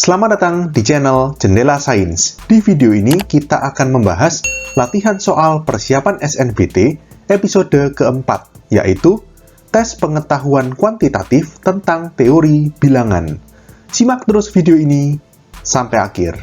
Selamat datang di channel Jendela Sains. Di video ini kita akan membahas latihan soal persiapan SNBT episode keempat, yaitu tes pengetahuan kuantitatif tentang teori bilangan. Simak terus video ini sampai akhir.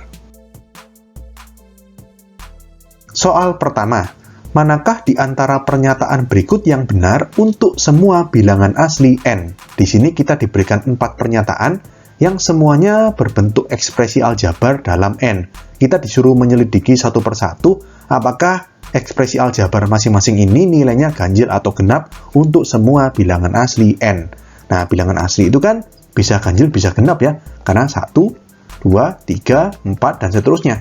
Soal pertama, manakah di antara pernyataan berikut yang benar untuk semua bilangan asli n? Di sini kita diberikan 4 pernyataan yang semuanya berbentuk ekspresi aljabar dalam n. Kita disuruh menyelidiki satu persatu apakah ekspresi aljabar masing-masing ini nilainya ganjil atau genap untuk semua bilangan asli n. Nah, bilangan asli itu kan bisa ganjil, bisa genap ya, karena 1, 2, 3, 4, dan seterusnya.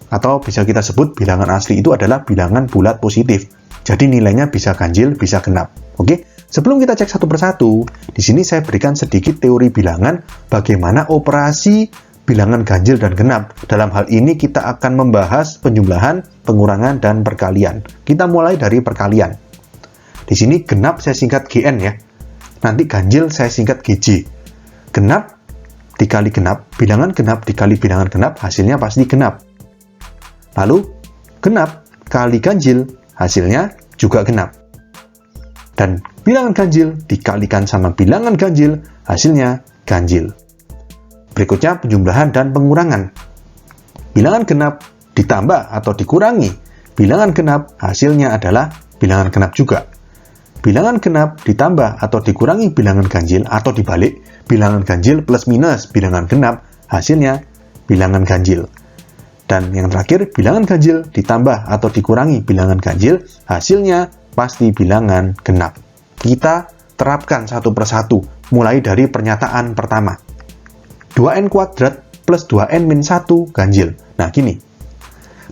Atau bisa kita sebut bilangan asli itu adalah bilangan bulat positif. Jadi nilainya bisa ganjil, bisa genap. Oke? Sebelum kita cek satu persatu, di sini saya berikan sedikit teori bilangan bagaimana operasi bilangan ganjil dan genap. Dalam hal ini kita akan membahas penjumlahan, pengurangan, dan perkalian. Kita mulai dari perkalian. Di sini genap saya singkat GN ya. Nanti ganjil saya singkat GJ. Genap dikali genap, bilangan genap dikali bilangan genap, hasilnya pasti genap. Lalu, genap kali ganjil, hasilnya juga genap. Dan bilangan ganjil dikalikan sama bilangan ganjil, hasilnya ganjil. Berikutnya penjumlahan dan pengurangan. Bilangan genap ditambah atau dikurangi bilangan genap, hasilnya adalah bilangan genap juga. Bilangan genap ditambah atau dikurangi bilangan ganjil atau dibalik, bilangan ganjil plus minus bilangan genap, hasilnya bilangan ganjil. Dan yang terakhir, bilangan ganjil ditambah atau dikurangi bilangan ganjil, hasilnya pasti bilangan genap. Kita terapkan satu persatu, mulai dari pernyataan pertama. 2n kuadrat plus 2n min 1 ganjil. Nah, gini.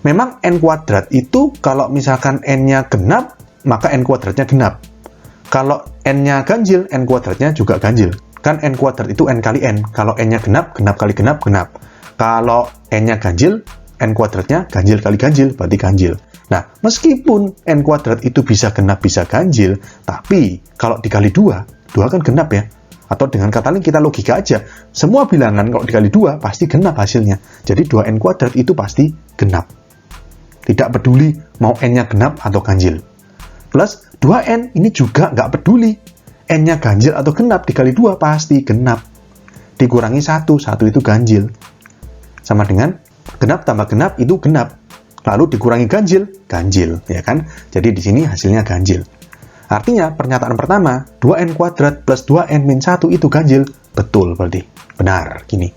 Memang n kuadrat itu kalau misalkan n-nya genap, maka n kuadratnya genap. Kalau n-nya ganjil, n kuadratnya juga ganjil. Kan n kuadrat itu n kali n. Kalau n-nya genap, genap kali genap, genap. Kalau n-nya ganjil, n kuadratnya ganjil kali ganjil, berarti ganjil. Nah, meskipun n kuadrat itu bisa genap, bisa ganjil, tapi kalau dikali 2 kan genap ya. Atau dengan kata lain kita logika aja, semua bilangan kalau dikali 2 pasti genap hasilnya. Jadi 2n kuadrat itu pasti genap. Tidak peduli mau n-nya genap atau ganjil. Plus 2n ini juga nggak peduli. N-nya ganjil atau genap dikali 2 pasti genap. Dikurangi 1 itu ganjil. Sama dengan genap tambah genap itu genap. Lalu dikurangi ganjil, ganjil, ya kan? Jadi di sini hasilnya ganjil. Artinya pernyataan pertama, 2n kuadrat plus 2n min 1 itu ganjil, betul berarti. Benar, gini.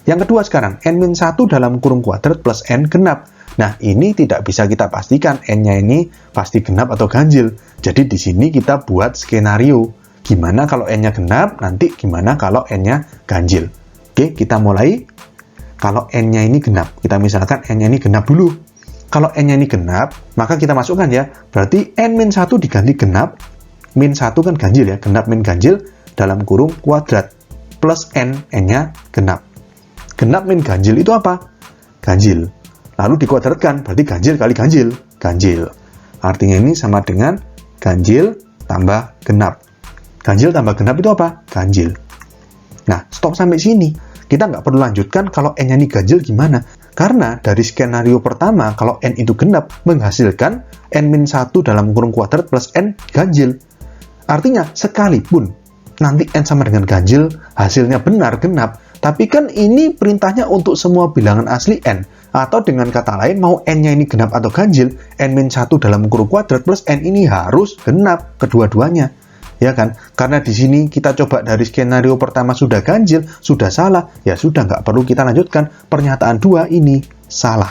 Yang kedua sekarang, n min 1 dalam kurung kuadrat plus n genap. Nah, ini tidak bisa kita pastikan n-nya ini pasti genap atau ganjil. Jadi di sini kita buat skenario. Gimana kalau n-nya genap, nanti gimana kalau n-nya ganjil. Oke, kita mulai. Kalau n-nya ini genap, kita misalkan n-nya ini genap dulu. Kalau n-nya ini genap, maka kita masukkan ya. Berarti n-1 diganti genap. Min 1 kan ganjil ya. Genap min ganjil dalam kurung kuadrat. Plus n-nya genap. Genap min ganjil itu apa? Ganjil. Lalu dikuadratkan, berarti ganjil kali ganjil. Ganjil. Artinya ini sama dengan ganjil tambah genap. Ganjil tambah genap itu apa? Ganjil. Nah, stop sampai sini. Kita nggak perlu lanjutkan kalau n-nya ini ganjil gimana. Karena dari skenario pertama, kalau n itu genap, menghasilkan n-1 dalam kurung kuadrat plus n ganjil. Artinya, sekalipun nanti n sama dengan ganjil, hasilnya benar genap, tapi kan ini perintahnya untuk semua bilangan asli n. Atau dengan kata lain, mau n-nya ini genap atau ganjil, n-1 dalam kurung kuadrat plus n ini harus genap kedua-duanya. Ya kan? Karena di sini kita coba dari skenario pertama sudah ganjil, sudah salah, ya sudah nggak perlu kita lanjutkan. Pernyataan 2 ini salah.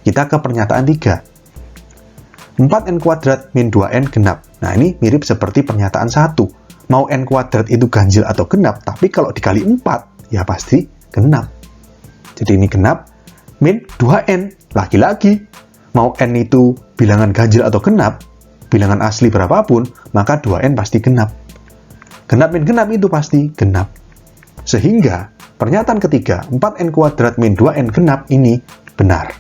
Kita ke pernyataan 3. 4n kuadrat min 2n genap. Nah, ini mirip seperti pernyataan 1. Mau n kuadrat itu ganjil atau genap, tapi kalau dikali 4, ya pasti genap. Jadi ini genap, min 2n. Lagi-lagi, mau n itu bilangan ganjil atau genap, bilangan asli berapapun, maka 2n pasti genap. Genap min genap itu pasti genap. Sehingga, pernyataan ketiga, 4n kuadrat min 2n genap ini benar.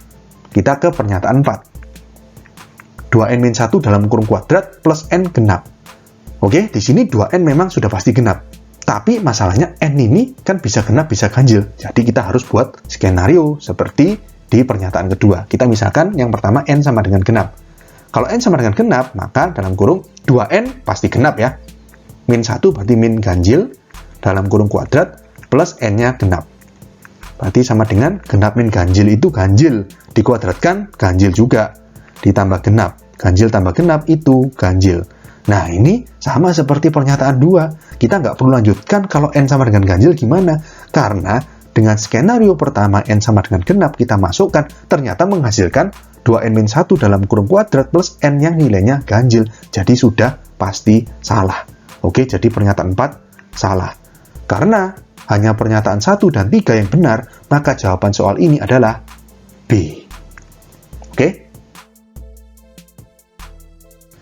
Kita ke pernyataan 4. 2n min 1 dalam kurung kuadrat plus n genap. Oke, di sini 2n memang sudah pasti genap. Tapi masalahnya N ini kan bisa genap, bisa ganjil. Jadi kita harus buat skenario seperti di pernyataan kedua. Kita misalkan yang pertama N sama dengan genap. Kalau N sama dengan genap, maka dalam kurung 2N pasti genap ya. Min 1 berarti min ganjil, dalam kurung kuadrat, plus N-nya genap. Berarti sama dengan genap min ganjil itu ganjil. Dikuadratkan, ganjil juga. Ditambah genap. Ganjil tambah genap itu ganjil. Nah, ini sama seperti pernyataan 2. Kita nggak perlu lanjutkan kalau N sama dengan ganjil gimana. Karena dengan skenario pertama N sama dengan genap kita masukkan, ternyata menghasilkan 2N-1 dalam kurung kuadrat plus N yang nilainya ganjil. Jadi sudah pasti salah. Oke, jadi pernyataan 4 salah. Karena hanya pernyataan 1 dan 3 yang benar, maka jawaban soal ini adalah B. Oke?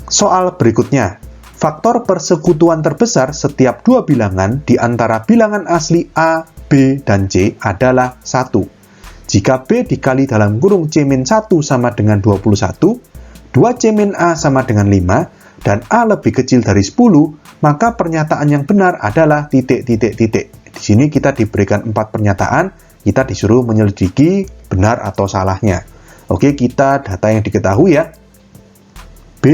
Soal berikutnya, faktor persekutuan terbesar setiap dua bilangan di antara bilangan asli A, B, dan C adalah 1. Jika B dikali dalam kurung C-1 sama dengan 21, 2C-A sama dengan 5, dan A lebih kecil dari 10, maka pernyataan yang benar adalah titik. Di sini kita diberikan 4 pernyataan, kita disuruh menyelidiki benar atau salahnya. Oke, kita data yang diketahui ya. B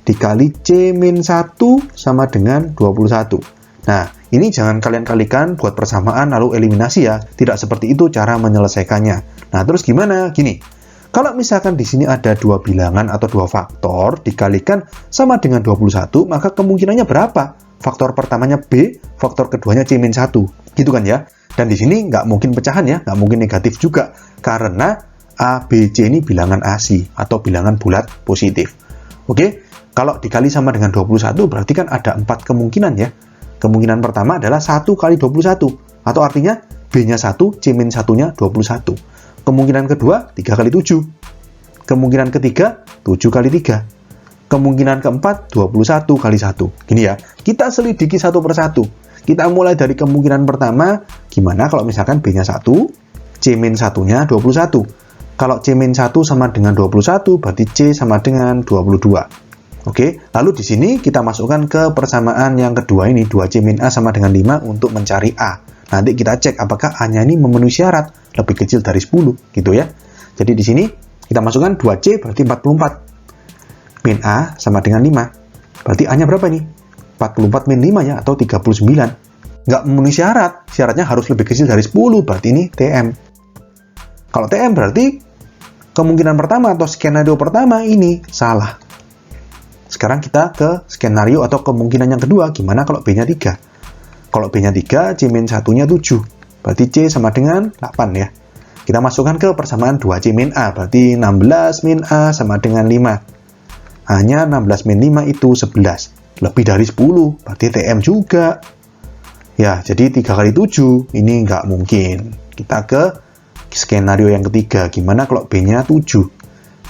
dikali C-1 sama dengan 21. Nah, ini jangan kalian kalikan buat persamaan lalu eliminasi ya. Tidak seperti itu cara menyelesaikannya. Nah, terus gimana? Gini, kalau misalkan di sini ada 2 bilangan atau 2 faktor dikalikan sama dengan 21, maka kemungkinannya berapa? Faktor pertamanya B, faktor keduanya C-1. Gitu kan ya? Dan di sini nggak mungkin pecahan ya, nggak mungkin negatif juga. Karena A, B, C ini bilangan asli atau bilangan bulat positif. Oke? Kalau dikali sama dengan 21, berarti kan ada 4 kemungkinan ya. Kemungkinan pertama adalah 1 kali 21. Atau artinya B-nya 1, C-1-nya 21. Kemungkinan kedua, 3 kali 7. Kemungkinan ketiga, 7 kali 3. Kemungkinan keempat, 21 kali 1. Gini ya, kita selidiki satu persatu. Kita mulai dari kemungkinan pertama, gimana kalau misalkan B-nya 1, C-1-nya 21. Kalau C-1 sama dengan 21, berarti C sama dengan 22. Oke, lalu di sini kita masukkan ke persamaan yang kedua ini, 2C-A sama dengan 5 untuk mencari A. Nanti kita cek apakah A-nya ini memenuhi syarat, lebih kecil dari 10, gitu ya. Jadi di sini kita masukkan 2C berarti 44. Min A sama dengan 5. Berarti A-nya berapa nih? 44 min 5 ya, atau 39. Nggak memenuhi syarat, syaratnya harus lebih kecil dari 10, berarti ini TM. Kalau TM berarti kemungkinan pertama atau skenario pertama ini salah. Sekarang kita ke skenario atau kemungkinan yang kedua, gimana kalau B-nya 3? Kalau B-nya 3, C-1-nya 7. Berarti C sama dengan 8 ya. Kita masukkan ke persamaan 2C-A, berarti 16 min A sama dengan 5. Hanya 16 min 5 itu 11. Lebih dari 10, berarti TM juga. Ya, jadi 3 kali 7, ini nggak mungkin. Kita ke skenario yang ketiga, gimana kalau B-nya 7?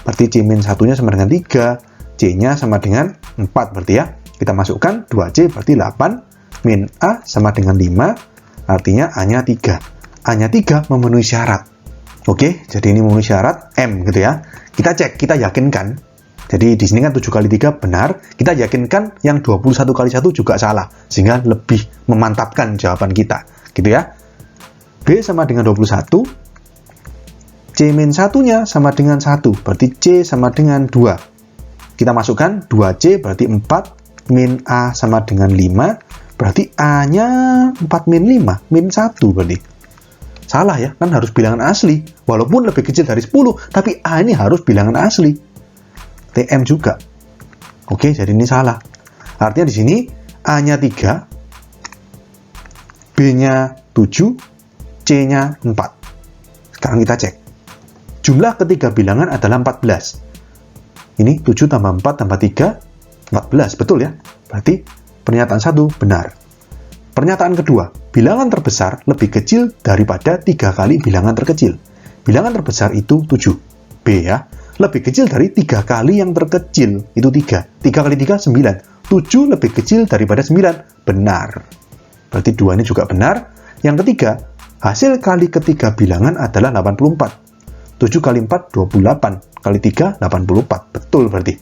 Berarti C-1-nya sama dengan 3. C-nya sama dengan 4 berarti ya. Kita masukkan 2C berarti 8, min A sama dengan 5, artinya A-nya 3. A-nya 3 memenuhi syarat. Oke, jadi ini memenuhi syarat M gitu ya. Kita cek, kita yakinkan. Jadi di sini kan 7 kali 3 benar, kita yakinkan yang 21 kali 1 juga salah, sehingga lebih memantapkan jawaban kita. Gitu ya. B sama dengan 21, C-1-nya sama dengan 1, berarti C sama dengan 2. Kita masukkan 2C berarti 4, min A sama dengan 5, berarti A-nya 4 min 5, min 1 berarti. Salah ya, kan harus bilangan asli. Walaupun lebih kecil dari 10, tapi A ini harus bilangan asli. TM juga. Oke, jadi ini salah. Artinya di sini A-nya 3, B-nya 7, C-nya 4. Sekarang kita cek. Jumlah ketiga bilangan adalah 14. Ini 7 tambah 4 tambah 3, 14. Betul ya? Berarti pernyataan 1 benar. Pernyataan kedua, bilangan terbesar lebih kecil daripada 3 kali bilangan terkecil. Bilangan terbesar itu 7. B ya. Lebih kecil dari 3 kali yang terkecil. Itu 3. 3 kali 3, 9. 7 lebih kecil daripada 9. Benar. Berarti 2 ini juga benar. Yang ketiga, hasil kali ketiga bilangan adalah 84. 7 kali 4, 28. Kali 3, 84. Betul berarti.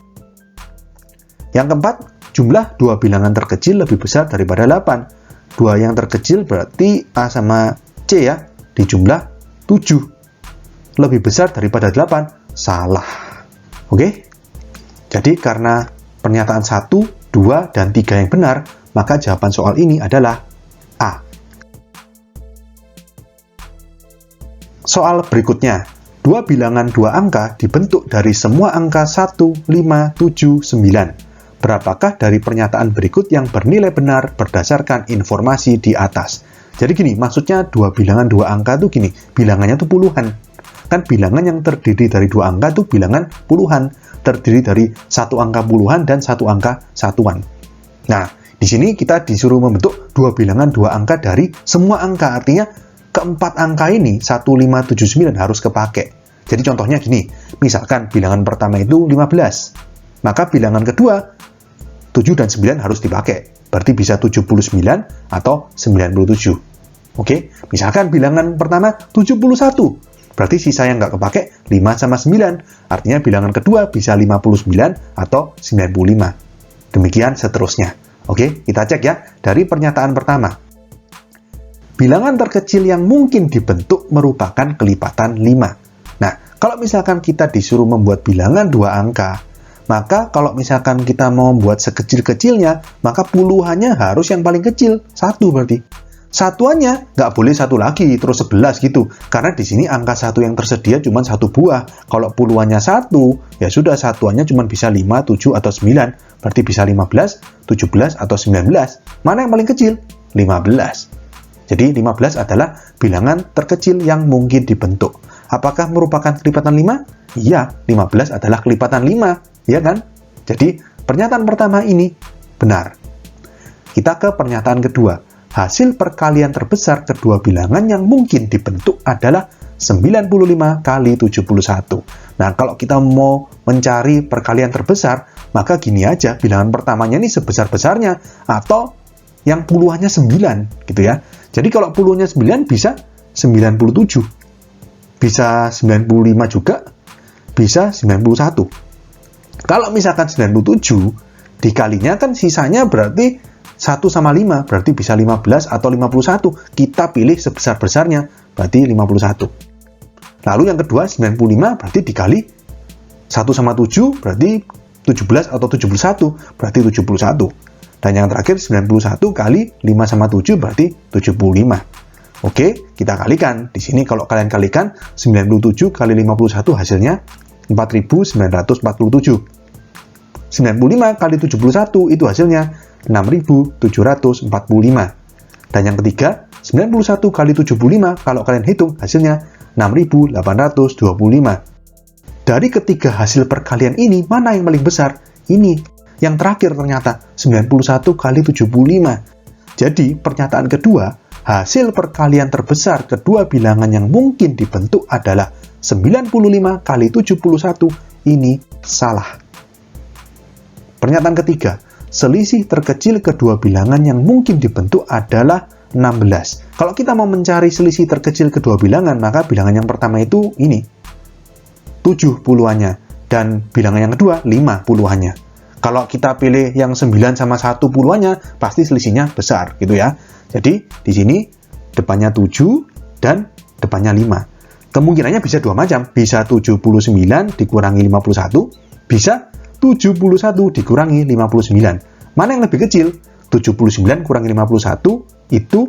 Yang keempat, jumlah dua bilangan terkecil lebih besar daripada 8. 2 yang terkecil berarti A sama C ya, di jumlah 7. Lebih besar daripada 8, salah. Oke? Jadi karena pernyataan 1, 2, dan 3 yang benar, maka jawaban soal ini adalah A. Soal berikutnya, 2 bilangan 2 angka dibentuk dari semua angka 1, 5, 7, 9. Berapakah dari pernyataan berikut yang bernilai benar berdasarkan informasi di atas? Jadi gini, maksudnya 2 bilangan 2 angka itu gini, bilangannya itu puluhan. Kan bilangan yang terdiri dari 2 angka itu bilangan puluhan, terdiri dari 1 angka puluhan dan 1 angka satuan. Nah, di sini kita disuruh membentuk 2 bilangan 2 angka dari semua angka, artinya keempat angka ini 1, 5, 7, 9 harus kepake. Jadi contohnya gini, misalkan bilangan pertama itu 15, maka bilangan kedua 7 dan 9 harus dipakai. Berarti bisa 79 atau 97. Oke, misalkan bilangan pertama 71, berarti sisa yang nggak kepake 5 sama 9. Artinya bilangan kedua bisa 59 atau 95. Demikian seterusnya. Oke, kita cek ya dari pernyataan pertama. Bilangan terkecil yang mungkin dibentuk merupakan kelipatan 5. Nah, kalau misalkan kita disuruh membuat bilangan 2 angka, maka kalau misalkan kita mau membuat sekecil-kecilnya, maka puluhannya harus yang paling kecil, 1 berarti. Satuannya nggak boleh 1 lagi, terus 11 gitu. Karena di sini angka 1 yang tersedia cuma 1 buah. Kalau puluhannya 1, ya sudah satuannya cuma bisa 5, 7, atau 9. Berarti bisa 15, 17, atau 19. Mana yang paling kecil? 15. Jadi 15 adalah bilangan terkecil yang mungkin dibentuk. Apakah merupakan kelipatan 5? Iya, 15 adalah kelipatan 5, ya kan? Jadi pernyataan pertama ini benar. Kita ke pernyataan kedua. Hasil perkalian terbesar kedua bilangan yang mungkin dibentuk adalah 95 kali 71. Nah, kalau kita mau mencari perkalian terbesar, maka gini aja, bilangan pertamanya ini sebesar-besarnya, atau yang puluhannya 9, gitu ya. Jadi kalau puluhnya 9 bisa 97, bisa 95 juga, bisa 91. Kalau misalkan 97, dikalinya kan sisanya berarti 1 sama 5, berarti bisa 15 atau 51. Kita pilih sebesar-besarnya, berarti 51. Lalu yang kedua, 95 berarti dikali 1 sama 7, berarti 17 atau 71, berarti 71. Dan yang terakhir 91 kali 5 sama 7 berarti 75. Oke, kita kalikan. Di sini kalau kalian kalikan 97 kali 51 hasilnya 4947. 95 kali 71 itu hasilnya 6745. Dan yang ketiga 91 kali 75 kalau kalian hitung hasilnya 6825. Dari ketiga hasil perkalian ini mana yang paling besar? Ini. Yang terakhir ternyata 91 kali 75. Jadi pernyataan kedua, hasil perkalian terbesar kedua bilangan yang mungkin dibentuk adalah 95 kali 71. Ini salah. Pernyataan ketiga, selisih terkecil kedua bilangan yang mungkin dibentuk adalah 16. Kalau kita mau mencari selisih terkecil kedua bilangan, maka bilangan yang pertama itu ini, 7 puluhannya. Dan bilangan yang kedua, 5 puluhannya. Kalau kita pilih yang 9 sama 1 puluhannya, pasti selisihnya besar, gitu ya. Jadi, di sini depannya 7 dan depannya 5. Kemungkinannya bisa dua macam. Bisa 79 dikurangi 51, bisa 71 dikurangi 59. Mana yang lebih kecil? 79 kurangi 51 itu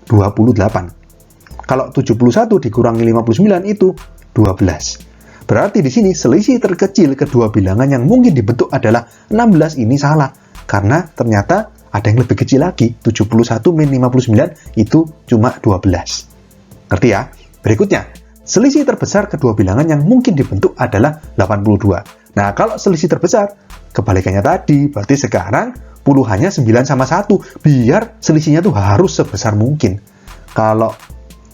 28. Kalau 71 dikurangi 59 itu 12. Berarti di sini selisih terkecil kedua bilangan yang mungkin dibentuk adalah 16. Ini salah. Karena ternyata ada yang lebih kecil lagi. 71 min 59 itu cuma 12. Ngerti ya? Berikutnya, selisih terbesar kedua bilangan yang mungkin dibentuk adalah 82. Nah, kalau selisih terbesar, kebalikannya tadi. Berarti sekarang puluhannya 9 sama 1. Biar selisihnya tuh harus sebesar mungkin. Kalau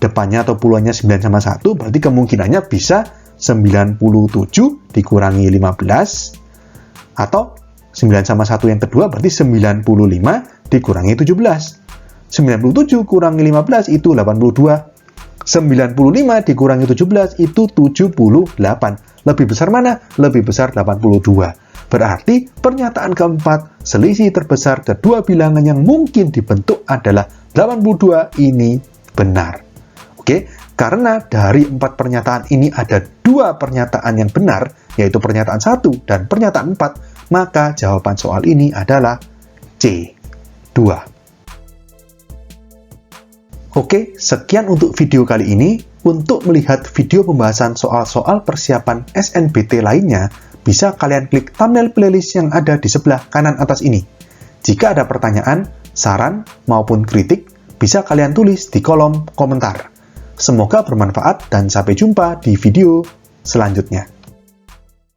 depannya atau puluhannya 9 sama 1, berarti kemungkinannya bisa 97 dikurangi 15, atau 9 sama 1 yang kedua berarti 95 dikurangi 17. 97 kurangi 15 itu 82. 95 dikurangi 17 itu 78. Lebih besar mana? Lebih besar 82. Berarti pernyataan keempat, selisih terbesar kedua bilangan yang mungkin dibentuk adalah 82 ini benar. Oke, karena dari 4 pernyataan ini ada 2 pernyataan yang benar, yaitu pernyataan 1 dan pernyataan 4, maka jawaban soal ini adalah C, 2. Oke, sekian untuk video kali ini. Untuk melihat video pembahasan soal-soal persiapan SNBT lainnya, bisa kalian klik thumbnail playlist yang ada di sebelah kanan atas ini. Jika ada pertanyaan, saran, maupun kritik, bisa kalian tulis di kolom komentar. Semoga bermanfaat dan sampai jumpa di video selanjutnya.